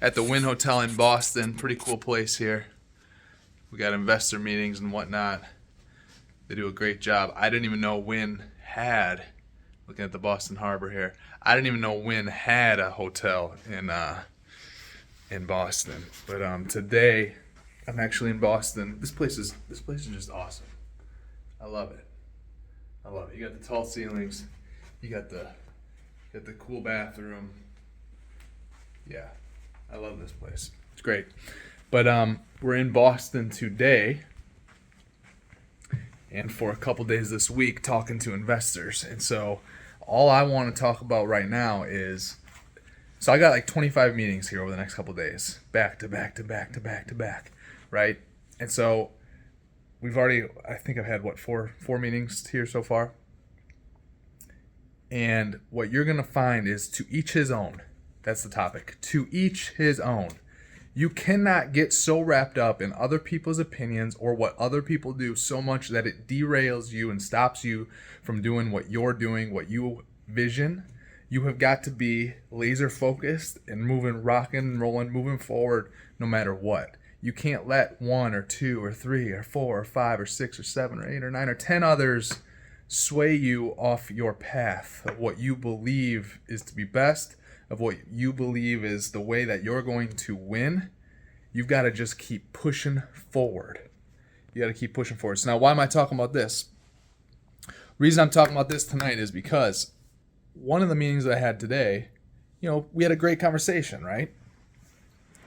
at the Wynn Hotel in Boston. Pretty cool place here. We got investor meetings and whatnot. They do a great job. I didn't even know Wynn had, looking at the Boston Harbor here, I didn't even know Wynn had a hotel in Boston. But today I'm actually in Boston. This place is just awesome. I love it. I love it. You got the tall ceilings. You got the cool bathroom. Yeah, I love this place. It's great. But we're in Boston today, and for a couple days this week, talking to investors. And so all I want to talk about right now is, so I got like 25 meetings here over the next couple days, back to back to back to back to back, right? And so we've already, I think I've had four meetings here so far. And what you're going to find is to each his own. That's the topic. To each his own. You cannot get so wrapped up in other people's opinions or what other people do so much that it derails you and stops you from doing what you're doing, what you vision. You have got to be laser focused and moving, rocking and rolling, moving forward no matter what. You can't let 1 or 2 or 3 or 4 or 5 or 6 or 7 or 8 or 9 or 10 others sway you off your path of what you believe is to be best, of what you believe is the way that you're going to win. You've got to just keep pushing forward. You got to keep pushing forward. So now, why am I talking about this? Reason I'm talking about this tonight is because one of the meetings that I had today, we had a great conversation, right?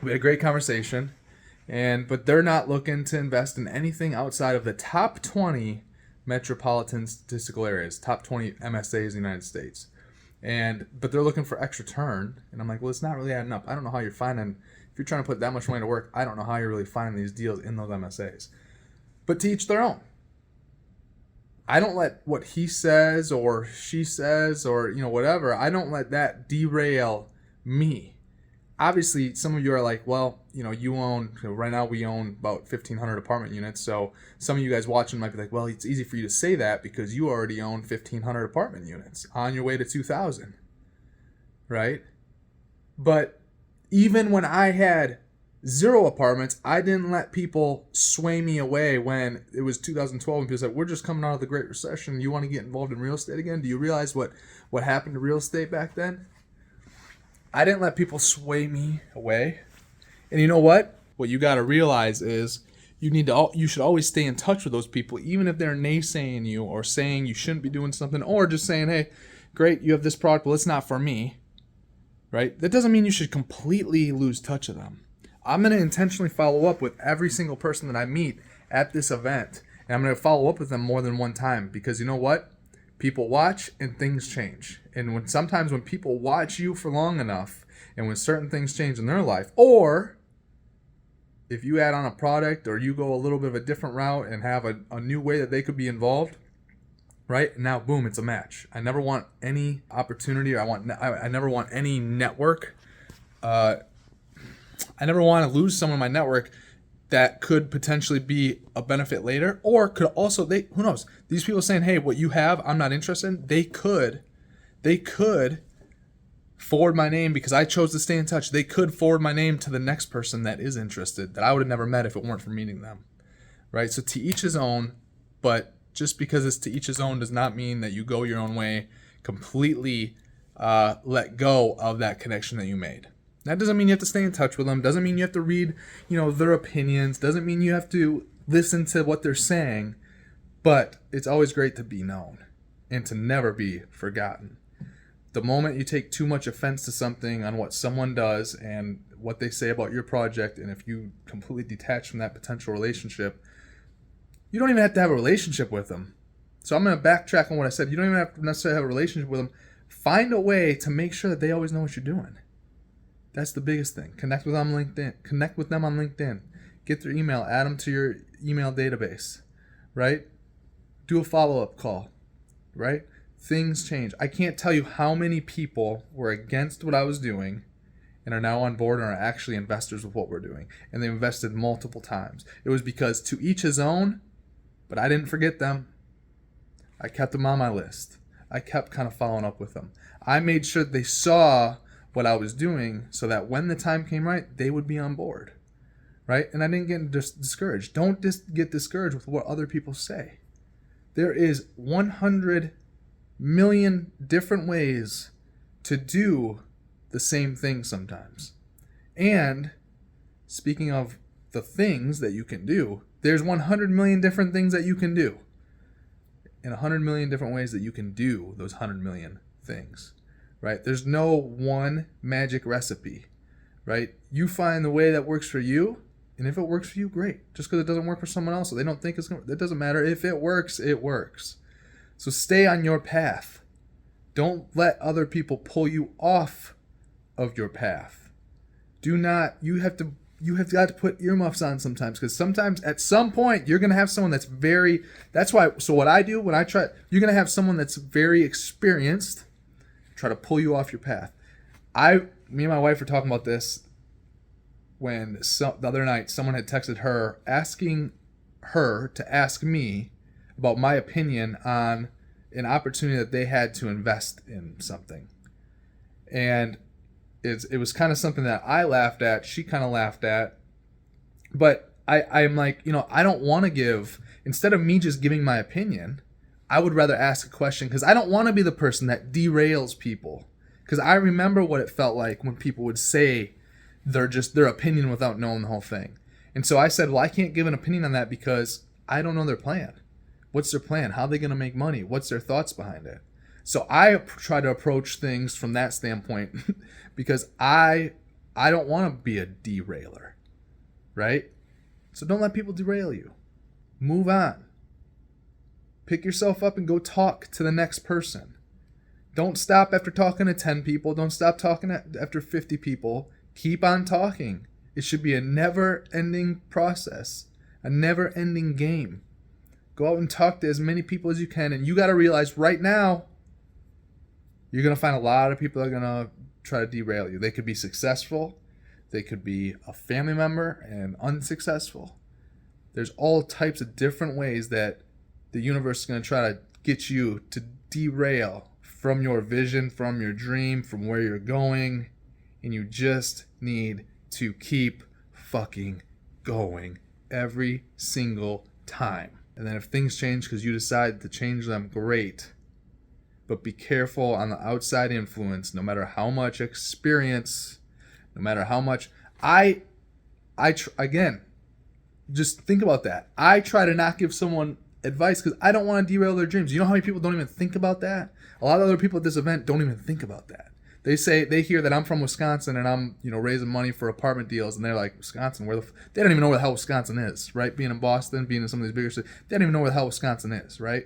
We had a great conversation, but they're not looking to invest in anything outside of the top 20 metropolitan statistical areas, top 20 MSAs in the United States. But they're looking for extra return. And I'm like, well, it's not really adding up. I don't know how you're finding, if you're trying to put that much money to work, I don't know how you're really finding these deals in those MSAs. But to each their own. I don't let what he says or she says or, whatever, I don't let that derail me. Obviously, some of you are like, well, you own, right now we own about 1,500 apartment units. So some of you guys watching might be like, well, it's easy for you to say that because you already own 1,500 apartment units on your way to 2,000, right? But even when I had 0 apartments, I didn't let people sway me away when it was 2012 and people said, we're just coming out of the Great Recession. You want to get involved in real estate again? Do you realize what happened to real estate back then? I didn't let people sway me away. And you know what? What you got to realize is you should always stay in touch with those people, even if they're naysaying you or saying you shouldn't be doing something, or just saying, hey, great, you have this product, but it's not for me, right? That doesn't mean you should completely lose touch of them. I'm going to intentionally follow up with every single person that I meet at this event, and I'm going to follow up with them more than one time, because you know what? People watch and things change. And sometimes when people watch you for long enough and when certain things change in their life, or if you add on a product or you go a little bit of a different route and have a new way that they could be involved, right? Now, boom, it's a match. I never want any opportunity, or I never want any network. I never want to lose someone in my network that could potentially be a benefit later, or could also, who knows, these people saying, hey, what you have, I'm not interested in, they could forward my name because I chose to stay in touch. They could forward my name to the next person that is interested that I would have never met if it weren't for meeting them, right? So to each his own, but just because it's to each his own does not mean that you go your own way, completely let go of that connection that you made. That doesn't mean you have to stay in touch with them. Doesn't mean you have to read, their opinions. Doesn't mean you have to listen to what they're saying. But it's always great to be known and to never be forgotten. The moment you take too much offense to something on what someone does and what they say about your project, and if you completely detach from that potential relationship, you don't even have to have a relationship with them. So I'm going to backtrack on what I said. You don't even have to necessarily have a relationship with them. Find a way to make sure that they always know what you're doing. That's the biggest thing. Connect with them on LinkedIn. Get their email. Add them to your email database, right? Do a follow-up call, right? Things change. I can't tell you how many people were against what I was doing and are now on board and are actually investors with what we're doing. And they invested multiple times. It was because to each his own, but I didn't forget them. I kept them on my list. I kept kind of following up with them. I made sure they saw what I was doing so that when the time came right, they would be on board, right? And I didn't get discouraged. Don't get discouraged with what other people say. There is 100 million different ways to do the same thing sometimes. And speaking of the things that you can do, there's 100 million different things that you can do. And 100 million different ways that you can do those 100 million things, right? There's no one magic recipe, right? You find the way that works for you, and if it works for you, great. Just because it doesn't work for someone else, so they don't think it's going to, it doesn't matter. If it works, it works. So stay on your path. Don't let other people pull you off of your path. You have got to put earmuffs on sometimes, because sometimes at some point you're going to have someone so what I do when I try, you're going to have someone that's very experienced try to pull you off your path. Me and my wife were talking about this when the other night someone had texted her asking her to ask me about my opinion on an opportunity that they had to invest in something. And it was kind of something that I laughed at, she kind of laughed at, but I'm like, I don't want to give, instead of me just giving my opinion, I would rather ask a question, because I don't want to be the person that derails people. Because I remember what it felt like when people would say their opinion without knowing the whole thing. And so I said, well, I can't give an opinion on that because I don't know their plan. What's their plan? How are they going to make money? What's their thoughts behind it? So I try to approach things from that standpoint because I don't want to be a derailer, right? So don't let people derail you. Move on. Pick yourself up and go talk to the next person. Don't stop after talking to 10 people. Don't stop talking after 50 people. Keep on talking. It should be a never-ending process, a never-ending game. Go out and talk to as many people as you can, and you got to realize right now, you're going to find a lot of people that are going to try to derail you. They could be successful. They could be a family member and unsuccessful. There's all types of different ways that the universe is going to try to get you to derail from your vision, from your dream, from where you're going. And you just need to keep fucking going every single time. And then if things change because you decide to change them, great. But be careful on the outside influence, no matter how much experience, no matter how much. Again, just think about that. I try to not give someone advice because I don't want to derail their dreams. You know how many people don't even think about that? A lot of other people at this event don't even think about that. They hear that I'm from Wisconsin and I'm, raising money for apartment deals, and they're like, Wisconsin, they don't even know where the hell Wisconsin is, right? Being in Boston, being in some of these bigger cities, they don't even know where the hell Wisconsin is, right?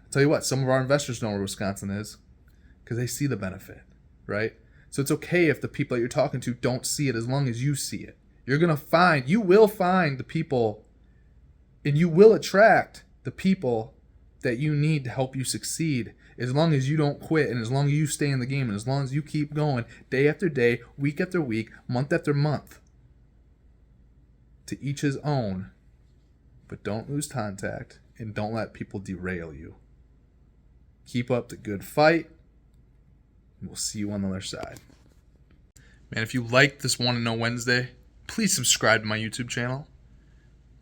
I'll tell you what, some of our investors know where Wisconsin is because they see the benefit, right? So it's okay if the people that you're talking to don't see it, as long as you see it. You will find the people, and you will attract the people that you need to help you succeed, as long as you don't quit, and as long as you stay in the game, and as long as you keep going day after day, week after week, month after month. To each his own, but don't lose contact, and don't let people derail you. Keep up the good fight, and we'll see you on the other side. Man, if you like this Want to Know Wednesday, please subscribe to my YouTube channel.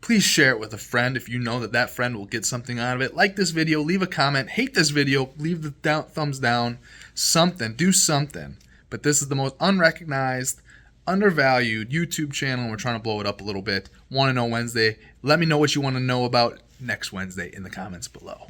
Please share it with a friend if you know that friend will get something out of it. Like this video, leave a comment, hate this video, leave the thumbs down, something, do something. But this is the most unrecognized, undervalued YouTube channel, and we're trying to blow it up a little bit. Want to Know Wednesday. Let me know what you want to know about next Wednesday in the comments below.